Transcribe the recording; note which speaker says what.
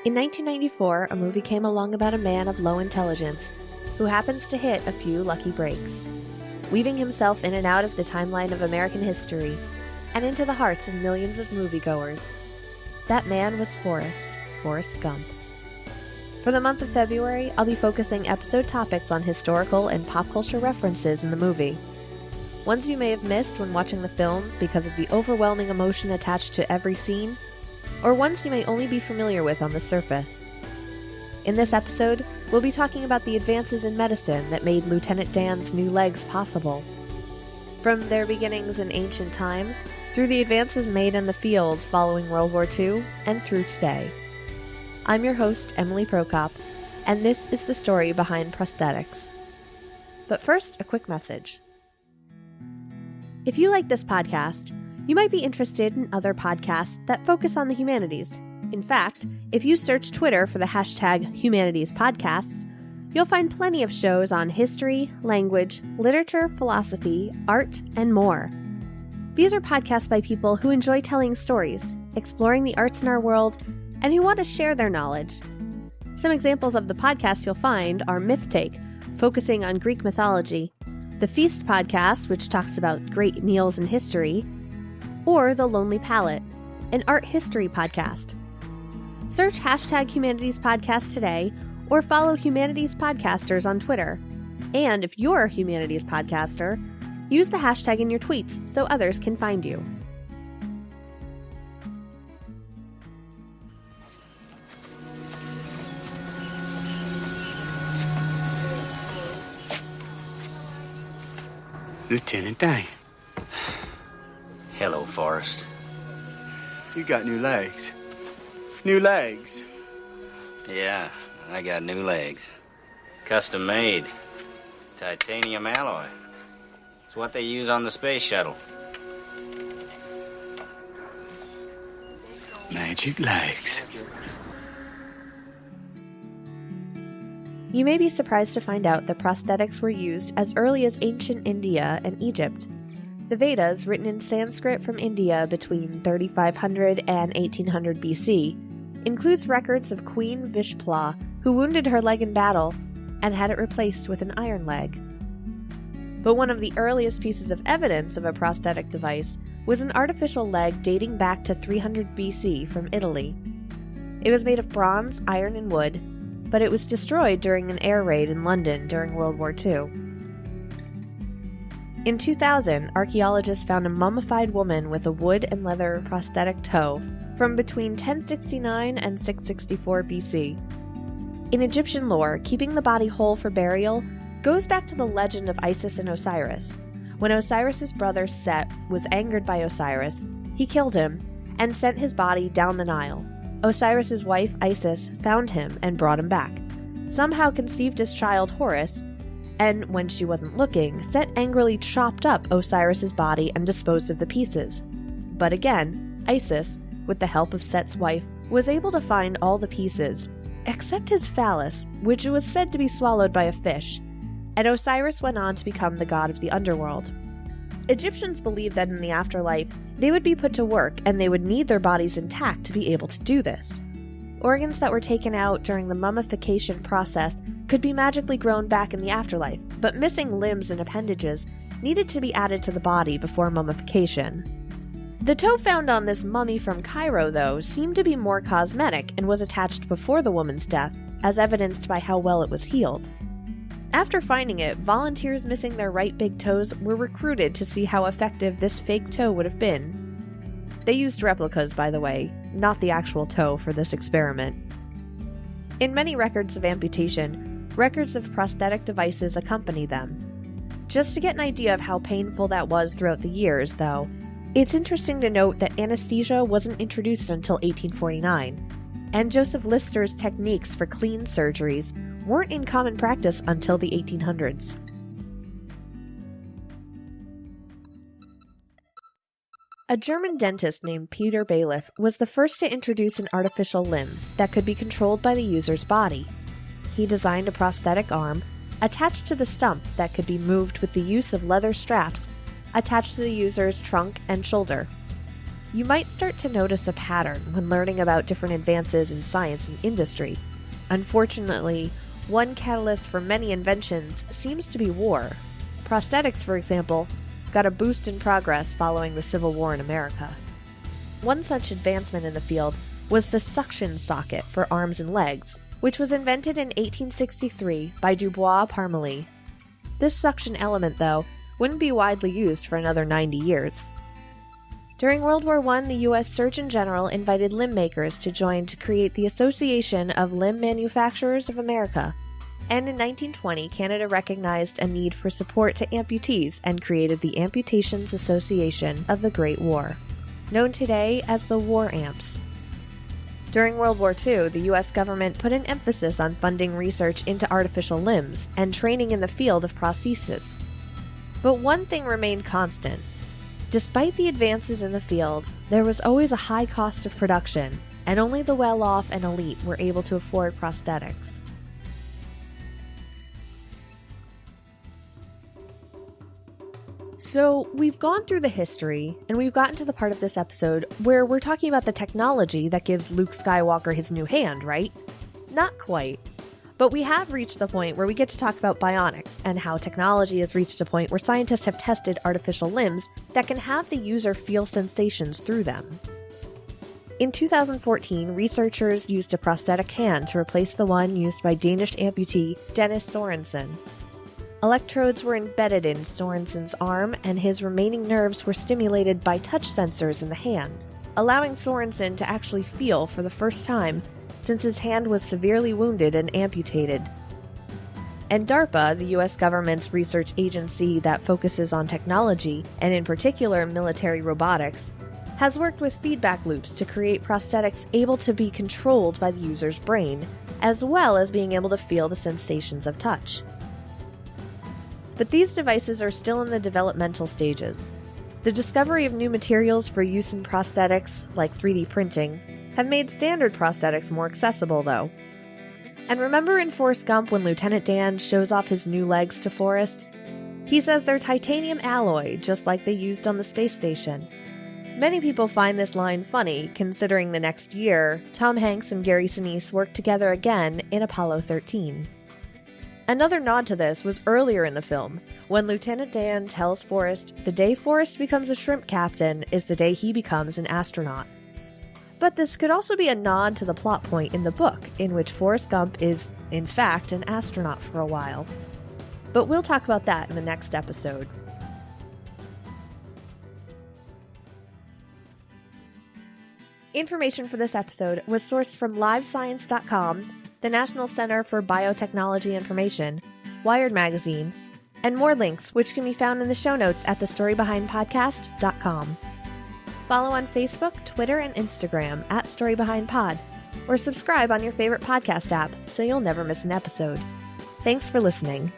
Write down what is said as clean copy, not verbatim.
Speaker 1: In 1994, a movie came along about a man of low intelligence who happens to hit a few lucky breaks, weaving himself in and out of the timeline of American history and into the hearts of millions of moviegoers. That man was Forrest Gump. For the month of February, I'll be focusing episode topics on historical and pop culture references in the movie. Ones you may have missed when watching the film because of the overwhelming emotion attached to every scene, or ones you may only be familiar with on the surface. In this episode, we'll be talking about the advances in medicine that made Lieutenant Dan's new legs possible. From their beginnings in ancient times, through the advances made in the field following World War II, and through today. I'm your host, Emily Prokop, and this is the story behind prosthetics. But first, a quick message. If you like this podcast, you might be interested in other podcasts that focus on the humanities. In fact, if you search Twitter for the hashtag #Humanities_podcasts, you'll find plenty of shows on history, language, literature, philosophy, art, and more. These are podcasts by people who enjoy telling stories, exploring the arts in our world, and who want to share their knowledge. Some examples of the podcasts you'll find are Myth Take, focusing on Greek mythology, the Feast podcast, which talks about great meals and history, or The Lonely Palette, an art history podcast. Search hashtag #Humanities_podcasts today, or follow Humanities Podcasters on Twitter. And if you're a Humanities Podcaster, use the hashtag in your tweets so others can find you.
Speaker 2: Lieutenant Dan.
Speaker 3: Hello, Forrest.
Speaker 2: You got new legs. New legs.
Speaker 3: Yeah, I got new legs. Custom made. Titanium alloy. It's what they use on the space shuttle.
Speaker 2: Magic legs.
Speaker 1: You may be surprised to find out that prosthetics were used as early as ancient India and Egypt. The Vedas, written in Sanskrit from India between 3500 and 1800 BC, includes records of Queen Vishpala, who wounded her leg in battle and had it replaced with an iron leg. But one of the earliest pieces of evidence of a prosthetic device was an artificial leg dating back to 300 BC from Italy. It was made of bronze, iron, and wood, but it was destroyed during an air raid in London during World War II. In 2000, archaeologists found a mummified woman with a wood and leather prosthetic toe from between 1069 and 664 BC. In Egyptian lore, keeping the body whole for burial goes back to the legend of Isis and Osiris. When Osiris's brother Set was angered by Osiris, he killed him and sent his body down the Nile. Osiris's wife Isis found him and brought him back, somehow conceived his child Horus, and when she wasn't looking, Set angrily chopped up Osiris's body and disposed of the pieces. But again, Isis, with the help of Set's wife, was able to find all the pieces, except his phallus, which was said to be swallowed by a fish, and Osiris went on to become the god of the underworld. Egyptians believed that in the afterlife, they would be put to work and they would need their bodies intact to be able to do this. Organs that were taken out during the mummification process could be magically grown back in the afterlife, but missing limbs and appendages needed to be added to the body before mummification. The toe found on this mummy from Cairo, though, seemed to be more cosmetic and was attached before the woman's death, as evidenced by how well it was healed. After finding it, volunteers missing their right big toes were recruited to see how effective this fake toe would have been. They used replicas, by the way, not the actual toe for this experiment. In many records of amputation, records of prosthetic devices accompany them. Just to get an idea of how painful that was throughout the years, though, it's interesting to note that anesthesia wasn't introduced until 1849, and Joseph Lister's techniques for clean surgeries weren't in common practice until the 1800s. A German dentist named Peter Bailiff was the first to introduce an artificial limb that could be controlled by the user's body. He designed a prosthetic arm attached to the stump that could be moved with the use of leather straps attached to the user's trunk and shoulder. you might start to notice a pattern when learning about different advances in science and industry. Unfortunately, one catalyst for many inventions seems to be war. Prosthetics, for example, got a boost in progress following the Civil War in America. One such advancement in the field was the suction socket for arms and legs, which was invented in 1863 by Dubois Parmelee. This suction element, though, wouldn't be widely used for another 90 years. During World War I, the U.S. Surgeon General invited limb makers to join to create the Association of Limb Manufacturers of America, and in 1920, Canada recognized a need for support to amputees and created the Amputations Association of the Great War, known today as the War Amps. During World War II, the U.S. government put an emphasis on funding research into artificial limbs and training in the field of prosthesis. But one thing remained constant. Despite the advances in the field, there was always a high cost of production, and only the well-off and elite were able to afford prosthetics. So, we've gone through the history, and we've gotten to the part of this episode where we're talking about the technology that gives Luke Skywalker his new hand, right? Not quite. But we have reached the point where we get to talk about bionics and how technology has reached a point where scientists have tested artificial limbs that can have the user feel sensations through them. In 2014, researchers used a prosthetic hand to replace the one used by Danish amputee Dennis Sorensen. Electrodes were embedded in Sorensen's arm, and his remaining nerves were stimulated by touch sensors in the hand, allowing Sorensen to actually feel for the first time since his hand was severely wounded and amputated. And DARPA, the U.S. government's research agency that focuses on technology, and in particular military robotics, has worked with feedback loops to create prosthetics able to be controlled by the user's brain, as well as being able to feel the sensations of touch. But these devices are still in the developmental stages. The discovery of new materials for use in prosthetics, like 3D printing, have made standard prosthetics more accessible, though. And remember in Forrest Gump when Lieutenant Dan shows off his new legs to Forrest? He says they're titanium alloy, just like they used on the space station. Many people find this line funny, considering the next year, Tom Hanks and Gary Sinise worked together again in Apollo 13. Another nod to this was earlier in the film, when Lieutenant Dan tells Forrest the day Forrest becomes a shrimp captain is the day he becomes an astronaut. But this could also be a nod to the plot point in the book, in which Forrest Gump is, in fact, an astronaut for a while. But we'll talk about that in the next episode. Information for this episode was sourced from livescience.com, the National Center for Biotechnology Information, Wired Magazine, and more links which can be found in the show notes at thestorybehindpodcast.com. Follow on Facebook, Twitter, and Instagram at StoryBehindPod, or subscribe on your favorite podcast app so you'll never miss an episode. Thanks for listening.